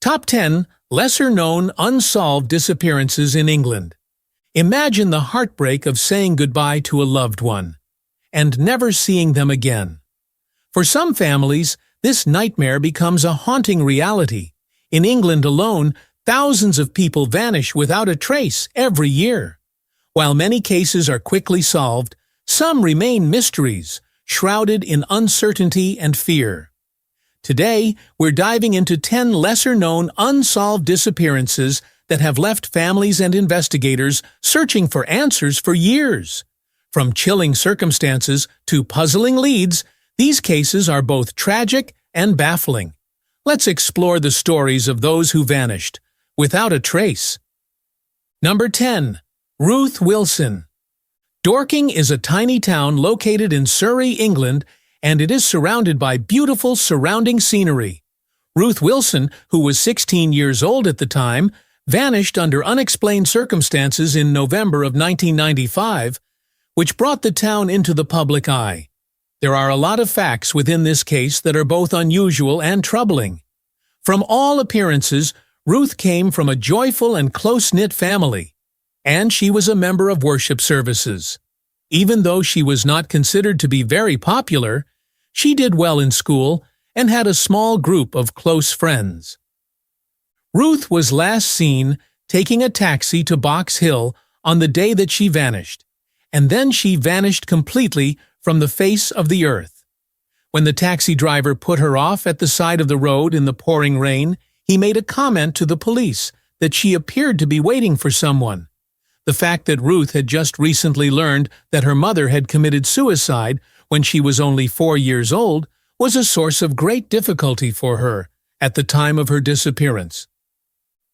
Top 10 Lesser-Known Unsolved Disappearances in England. Imagine the heartbreak of saying goodbye to a loved one and never seeing them again. For some families, this nightmare becomes a haunting reality. In England alone, thousands of people vanish without a trace every year. While many cases are quickly solved, some remain mysteries, shrouded in uncertainty and fear. Today, we're diving into 10 lesser-known unsolved disappearances that have left families and investigators searching for answers for years. From chilling circumstances to puzzling leads, these cases are both tragic and baffling. Let's explore the stories of those who vanished without a trace. Number 10. Ruth Wilson. Dorking is a tiny town located in Surrey, England, and it is surrounded by beautiful surrounding scenery. Ruth Wilson, who was 16 years old at the time, vanished under unexplained circumstances in November of 1995, which brought the town into the public eye. There are a lot of facts within this case that are both unusual and troubling. From all appearances, Ruth came from a joyful and close-knit family, and she was a member of worship services. Even though she was not considered to be very popular, she did well in school and had a small group of close friends. Ruth was last seen taking a taxi to Boxell on the day that she vanished, and then she vanished completely from the face of the earth. When the taxi driver put her off at the side of the road in the pouring rain, he made a comment to the police that she appeared to be waiting for someone. The fact that Ruth had just recently learned that her mother had committed suicide when she was only 4 years old was a source of great difficulty for her at the time of her disappearance.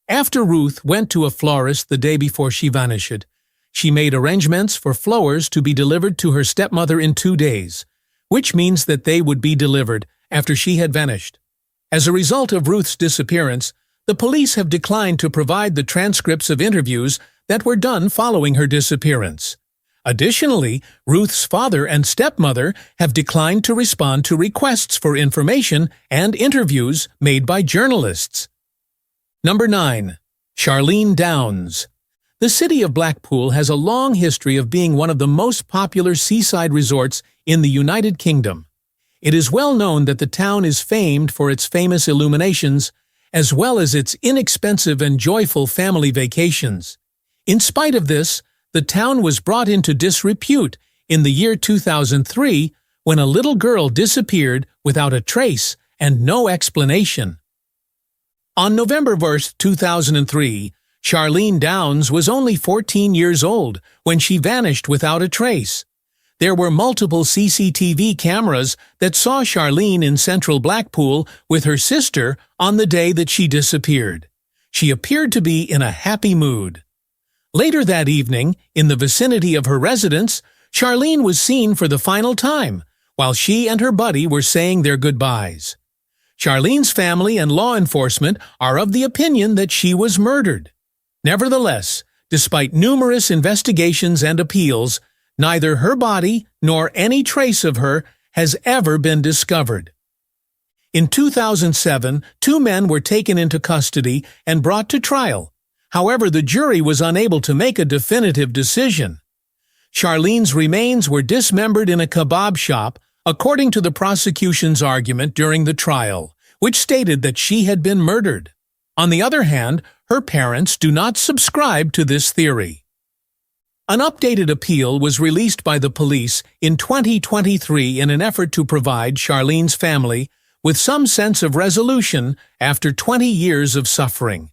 After Ruth went to a florist the day before she vanished, she made arrangements for flowers to be delivered to her stepmother in 2 days, which means that they would be delivered after she had vanished. As a result of Ruth's disappearance, the police have declined to provide the transcripts of interviews that were done following her disappearance. Additionally, Ruth's father and stepmother have declined to respond to requests for information and interviews made by journalists. Number 9. Charlene Downes. The city of Blackpool has a long history of being one of the most popular seaside resorts in the United Kingdom. It is well known that the town is famed for its famous illuminations, as well as its inexpensive and joyful family vacations. In spite of this, the town was brought into disrepute in the year 2003 when a little girl disappeared without a trace and no explanation. On November 1st, 2003, Charlene Downes was only 14 years old when she vanished without a trace. There were multiple CCTV cameras that saw Charlene in central Blackpool with her sister on the day that she disappeared. She appeared to be in a happy mood. Later that evening, in the vicinity of her residence, Charlene was seen for the final time, while she and her buddy were saying their goodbyes. Charlene's family and law enforcement are of the opinion that she was murdered. Nevertheless, despite numerous investigations and appeals, neither her body nor any trace of her has ever been discovered. In 2007, 2 men were taken into custody and brought to trial. However, the jury was unable to make a definitive decision. Charlene's remains were dismembered in a kebab shop, according to the prosecution's argument during the trial, which stated that she had been murdered. On the other hand, her parents do not subscribe to this theory. An updated appeal was released by the police in 2023 in an effort to provide Charlene's family with some sense of resolution after 20 years of suffering.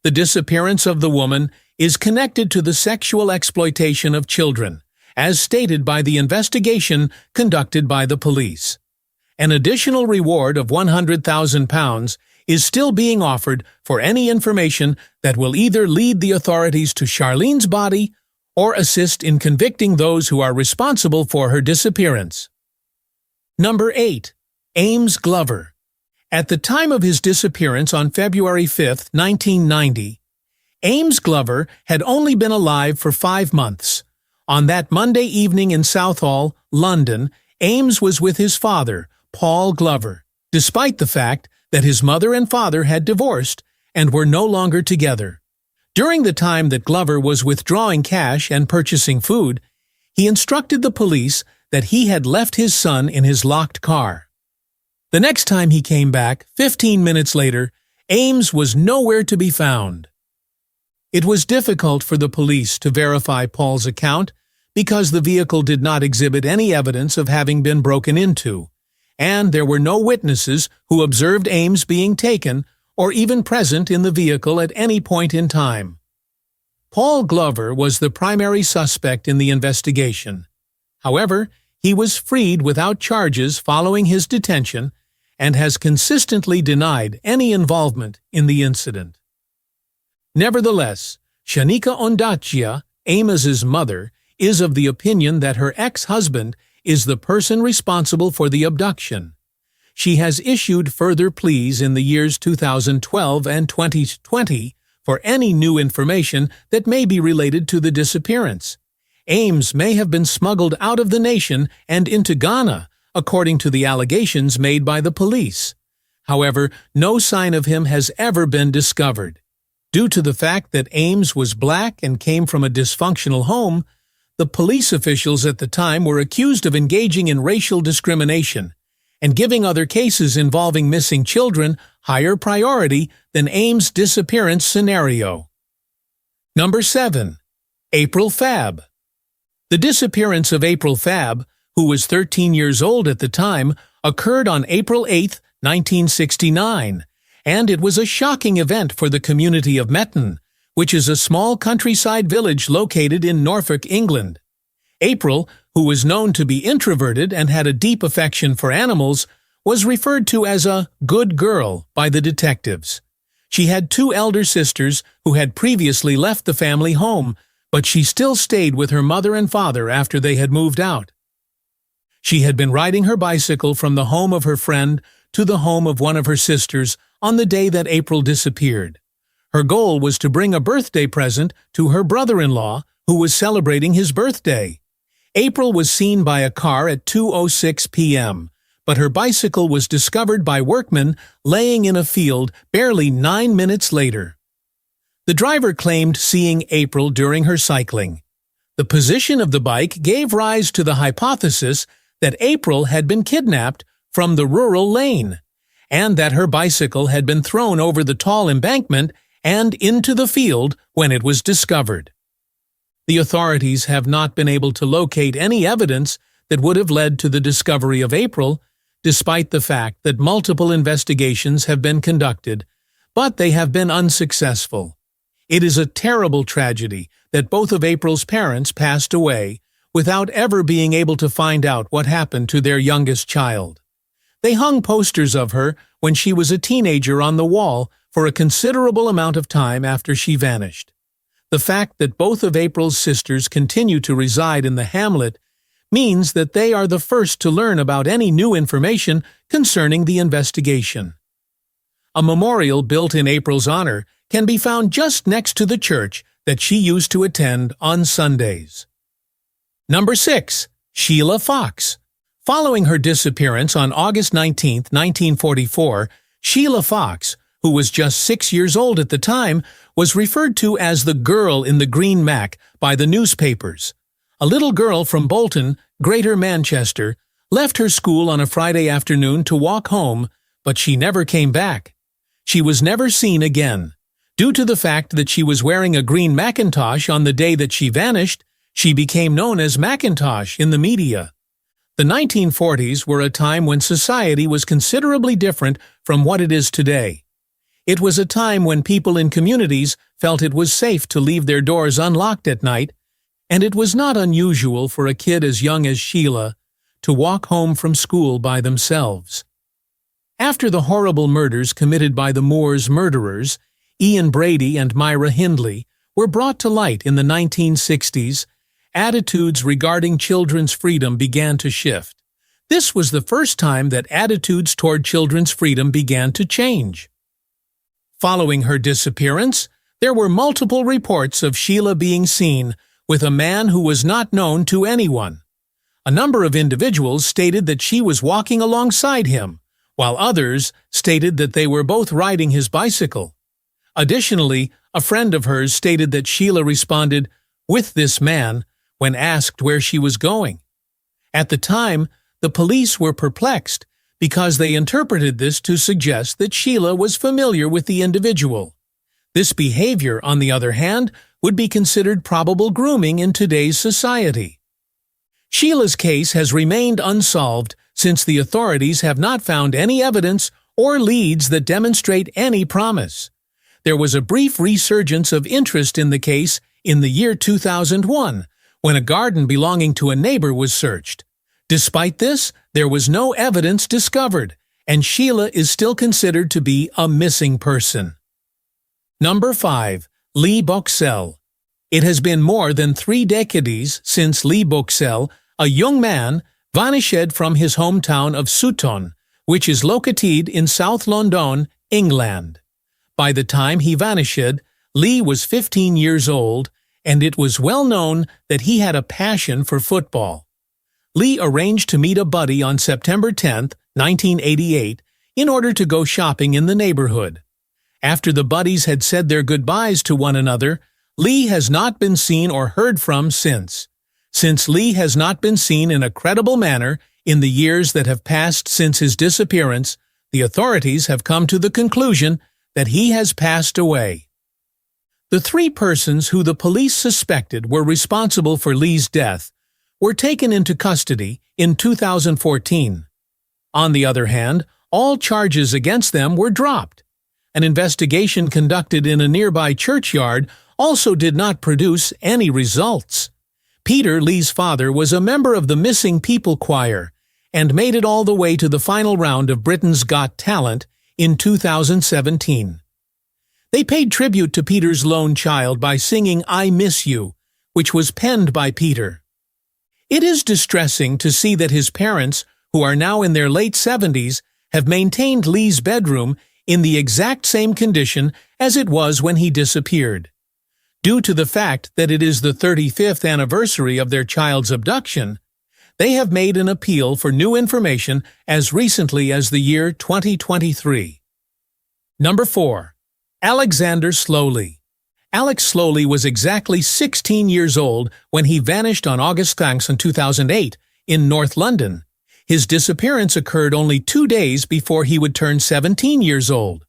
The disappearance of the woman is connected to the sexual exploitation of children, as stated by the investigation conducted by the police. An additional reward of £100,000 is still being offered for any information that will either lead the authorities to Charlene's body or assist in convicting those who are responsible for her disappearance. Number 8. Ames Glover. At the time of his disappearance on February 5, 1990, Ames Glover had only been alive for 5 months. On that Monday evening in Southall, London, Ames was with his father, Paul Glover. Despite the fact that his mother and father had divorced, and were no longer together. During the time that Glover was withdrawing cash and purchasing food, he instructed the police that he had left his son in his locked car. The next time he came back, 15 minutes later, Ames was nowhere to be found. It was difficult for the police to verify Paul's account because the vehicle did not exhibit any evidence of having been broken into, and there were no witnesses who observed Ames being taken or even present in the vehicle at any point in time. Paul Glover was the primary suspect in the investigation. However, he was freed without charges following his detention and has consistently denied any involvement in the incident. Nevertheless, Shanika Ondachia, Ames's mother, is of the opinion that her ex-husband is the person responsible for the abduction. She has issued further pleas in the years 2012 and 2020 for any new information that may be related to the disappearance. Ames may have been smuggled out of the nation and into Ghana, according to the allegations made by the police. However, no sign of him has ever been discovered. Due to the fact that Ames was black and came from a dysfunctional home, the police officials at the time were accused of engaging in racial discrimination and giving other cases involving missing children higher priority than Ames' disappearance scenario. Number 7. April Fabb. The disappearance of April Fabb, who was 13 years old at the time, occurred on April 8, 1969, and it was a shocking event for the community of Metton, which is a small countryside village located in Norfolk, England. April, who was known to be introverted and had a deep affection for animals, was referred to as a good girl by the detectives. She had 2 elder sisters who had previously left the family home, but she still stayed with her mother and father after they had moved out. She had been riding her bicycle from the home of her friend to the home of one of her sisters on the day that April disappeared. Her goal was to bring a birthday present to her brother-in-law, who was celebrating his birthday. April was seen by a car at 2:06 p.m., but her bicycle was discovered by workmen laying in a field barely 9 minutes later. The driver claimed seeing April during her cycling. The position of the bike gave rise to the hypothesis that April had been kidnapped from the rural lane, and that her bicycle had been thrown over the tall embankment and into the field when it was discovered. The authorities have not been able to locate any evidence that would have led to the discovery of April, despite the fact that multiple investigations have been conducted, but they have been unsuccessful. It is a terrible tragedy that both of April's parents passed away without ever being able to find out what happened to their youngest child. They hung posters of her when she was a teenager on the wall for a considerable amount of time after she vanished. The fact that both of April's sisters continue to reside in the hamlet means that they are the first to learn about any new information concerning the investigation. A memorial built in April's honor can be found just next to the church that she used to attend on Sundays. Number 6. Sheila Fox. Following her disappearance on August 19, 1944, Sheila Fox, who was just 6 years old at the time, was referred to as the girl in the green Mac by the newspapers. A little girl from Bolton, Greater Manchester, left her school on a Friday afternoon to walk home, but she never came back. She was never seen again. Due to the fact that she was wearing a green Macintosh on the day that she vanished, she became known as Macintosh in the media. The 1940s were a time when society was considerably different from what it is today. It was a time when people in communities felt it was safe to leave their doors unlocked at night, and it was not unusual for a kid as young as Sheila to walk home from school by themselves. After the horrible murders committed by the Moores murderers, Ian Brady and Myra Hindley, were brought to light in the 1960s, attitudes regarding children's freedom began to shift. This was the first time that attitudes toward children's freedom began to change. Following her disappearance, there were multiple reports of Sheila being seen with a man who was not known to anyone. A number of individuals stated that she was walking alongside him, while others stated that they were both riding his bicycle. Additionally, a friend of hers stated that Sheila responded, "with this man," when asked where she was going. At the time, the police were perplexed because they interpreted this to suggest that Sheila was familiar with the individual. This behavior, on the other hand, would be considered probable grooming in today's society. Sheila's case has remained unsolved since the authorities have not found any evidence or leads that demonstrate any promise. There was a brief resurgence of interest in the case in the year 2001, when a garden belonging to a neighbor was searched. Despite this, there was no evidence discovered, and Sheila is still considered to be a missing person. Number 5. Lee Boxell. It has been more than 3 decades since Lee Boxell, a young man, vanished from his hometown of Sutton, which is located in South London, England. By the time he vanished, Lee was 15 years old, and it was well known that he had a passion for football. Lee arranged to meet a buddy on September 10, 1988, in order to go shopping in the neighborhood. After the buddies had said their goodbyes to one another, Lee has not been seen or heard from since. Since Lee has not been seen in a credible manner in the years that have passed since his disappearance, the authorities have come to the conclusion that he has passed away. The 3 persons who the police suspected were responsible for Lee's death were taken into custody in 2014. On the other hand, all charges against them were dropped. An investigation conducted in a nearby churchyard also did not produce any results. Peter, Lee's father, was a member of the Missing People Choir and made it all the way to the final round of Britain's Got Talent in 2017. They paid tribute to Peter's lone child by singing "I Miss You," which was penned by Peter. It is distressing to see that his parents, who are now in their late 70s, have maintained Lee's bedroom in the exact same condition as it was when he disappeared. Due to the fact that it is the 35th anniversary of their child's abduction, they have made an appeal for new information as recently as the year 2023. Number 4. Alexander Sloley. Alex Sloley was exactly 16 years old when he vanished on August 2, 2008, in North London. His disappearance occurred only 2 days before he would turn 17 years old.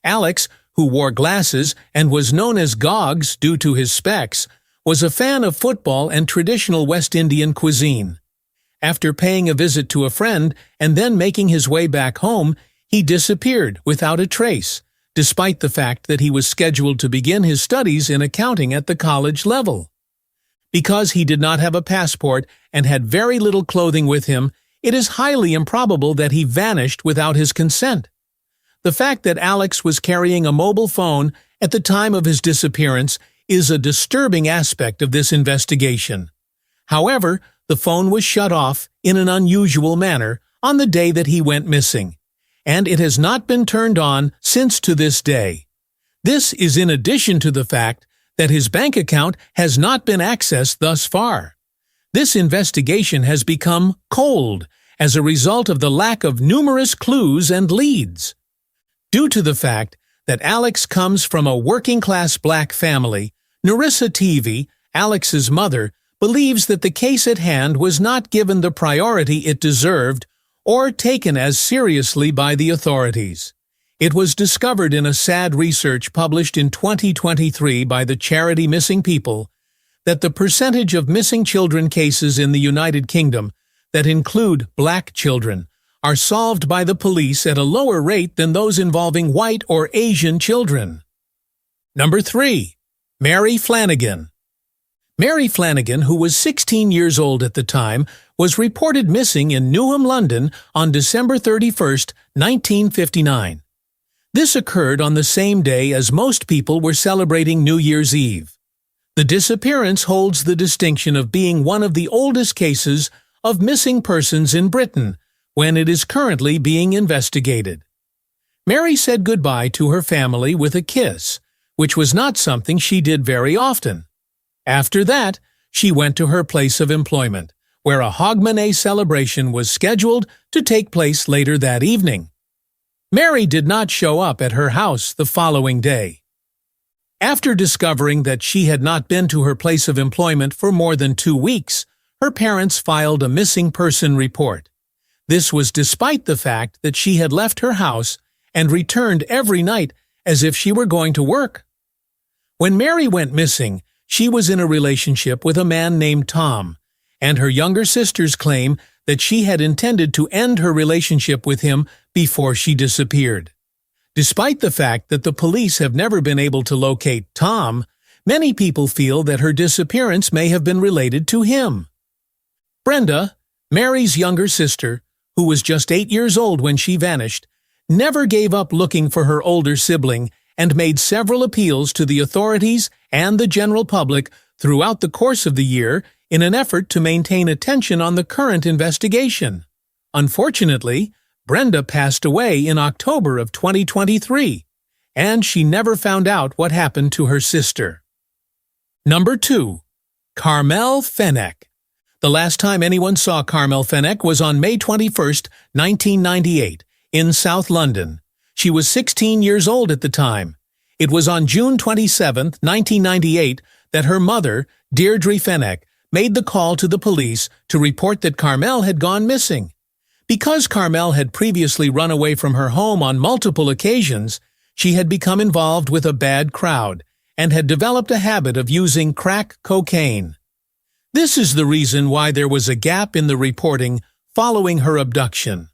Alex, who wore glasses and was known as Gogs due to his specs, was a fan of football and traditional West Indian cuisine. After paying a visit to a friend and then making his way back home, he disappeared without a trace, despite the fact that he was scheduled to begin his studies in accounting at the college level. Because he did not have a passport and had very little clothing with him, it is highly improbable that he vanished without his consent. The fact that Alex was carrying a mobile phone at the time of his disappearance is a disturbing aspect of this investigation. However, the phone was shut off in an unusual manner on the day that he went missing, and it has not been turned on since to this day. This is in addition to the fact that his bank account has not been accessed thus far. This investigation has become cold as a result of the lack of numerous clues and leads. Due to the fact that Alex comes from a working-class black family, Narissa Teavee, Alex's mother, believes that the case at hand was not given the priority it deserved or taken as seriously by the authorities. It was discovered in a sad research published in 2023 by the charity Missing People that the percentage of missing children cases in the United Kingdom that include black children are solved by the police at a lower rate than those involving white or Asian children. Number 3. Mary Flanagan. Mary Flanagan, who was 16 years old at the time, was reported missing in Newham, London on December 31, 1959. This occurred on the same day as most people were celebrating New Year's Eve. The disappearance holds the distinction of being one of the oldest cases of missing persons in Britain, when it is currently being investigated. Mary said goodbye to her family with a kiss, which was not something she did very often. After that, she went to her place of employment, where a Hogmanay celebration was scheduled to take place later that evening. Mary did not show up at her house the following day. After discovering that she had not been to her place of employment for more than 2 weeks, her parents filed a missing person report. This was despite the fact that she had left her house and returned every night as if she were going to work. When Mary went missing, she was in a relationship with a man named Tom, and her younger sisters claim that she had intended to end her relationship with him before she disappeared. Despite the fact that the police have never been able to locate Tom, many people feel that her disappearance may have been related to him. Brenda, Mary's younger sister, who was just 8 years old when she vanished, never gave up looking for her older sibling and made several appeals to the authorities and the general public throughout the course of the year in an effort to maintain attention on the current investigation. Unfortunately, Brenda passed away in October of 2023, and she never found out what happened to her sister. Number 2. Carmel Fenech. The last time anyone saw Carmel Fenech was on May 21, 1998, in South London. She was 16 years old at the time. It was on June 27, 1998, that her mother, Deirdre Fenech, made the call to the police to report that Carmel had gone missing. Because Carmel had previously run away from her home on multiple occasions, she had become involved with a bad crowd and had developed a habit of using crack cocaine. This is the reason why there was a gap in the reporting following her abduction.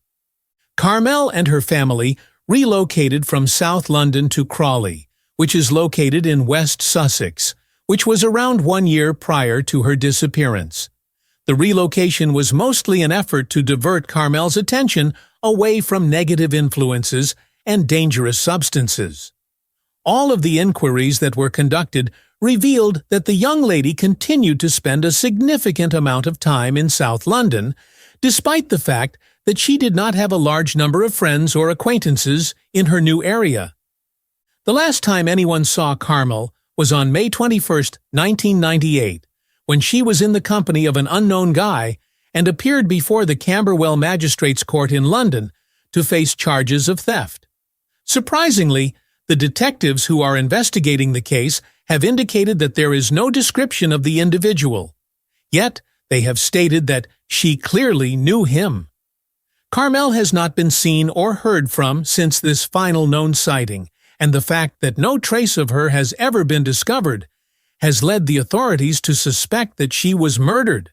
Carmel and her family relocated from South London to Crawley, which is located in West Sussex, which was around 1 year prior to her disappearance. The relocation was mostly an effort to divert Carmel's attention away from negative influences and dangerous substances. All of the inquiries that were conducted revealed that the young lady continued to spend a significant amount of time in South London, despite the fact that she did not have a large number of friends or acquaintances in her new area. The last time anyone saw Carmel was on May 21, 1998, when she was in the company of an unknown guy and appeared before the Camberwell Magistrates Court in London to face charges of theft. Surprisingly, the detectives who are investigating the case have indicated that there is no description of the individual. Yet, they have stated that she clearly knew him. Carmel has not been seen or heard from since this final known sighting, and the fact that no trace of her has ever been discovered has led the authorities to suspect that she was murdered.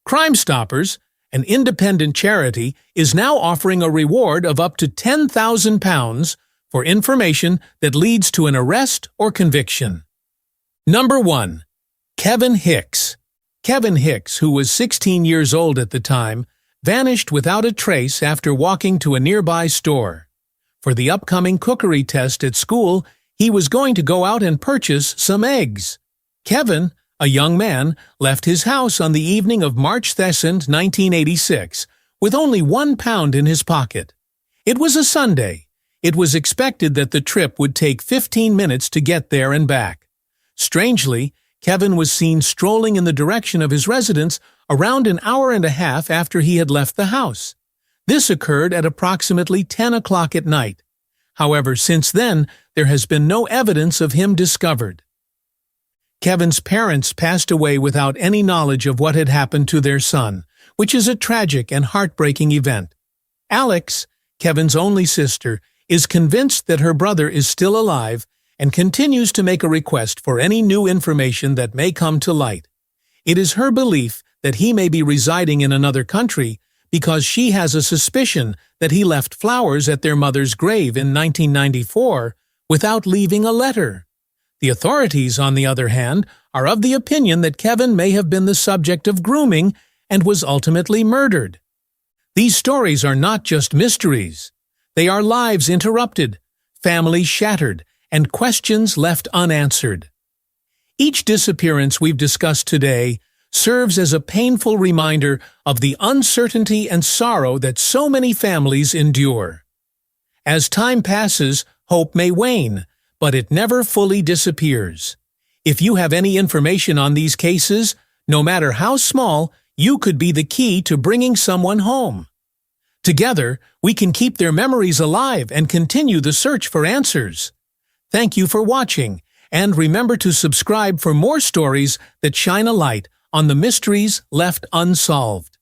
Crime Stoppers, an independent charity, is now offering a reward of up to £10,000 for information that leads to an arrest or conviction. Number 1. Kevin Hicks. Kevin Hicks, who was 16 years old at the time, vanished without a trace after walking to a nearby store. For the upcoming cookery test at school, he was going to go out and purchase some eggs. Kevin, a young man, left his house on the evening of March 2, 1986, with only £1 in his pocket. It was a Sunday. It was expected that the trip would take 15 minutes to get there and back. Strangely, Kevin was seen strolling in the direction of his residence around an hour and a half after he had left the house. This occurred at approximately 10 o'clock at night. However, since then, there has been no evidence of him discovered. Kevin's parents passed away without any knowledge of what had happened to their son, which is a tragic and heartbreaking event. Alex, Kevin's only sister, is convinced that her brother is still alive and continues to make a request for any new information that may come to light. It is her belief that he may be residing in another country because she has a suspicion that he left flowers at their mother's grave in 1994 without leaving a letter. The authorities, on the other hand, are of the opinion that Kevin may have been the subject of grooming and was ultimately murdered. These stories are not just mysteries. They are lives interrupted, families shattered, and questions left unanswered. Each disappearance we've discussed today serves as a painful reminder of the uncertainty and sorrow that so many families endure. As time passes, hope may wane, but it never fully disappears. If you have any information on these cases, no matter how small, you could be the key to bringing someone home. Together, we can keep their memories alive and continue the search for answers. Thank you for watching, And remember to subscribe for more stories that shine a light on the mysteries left unsolved.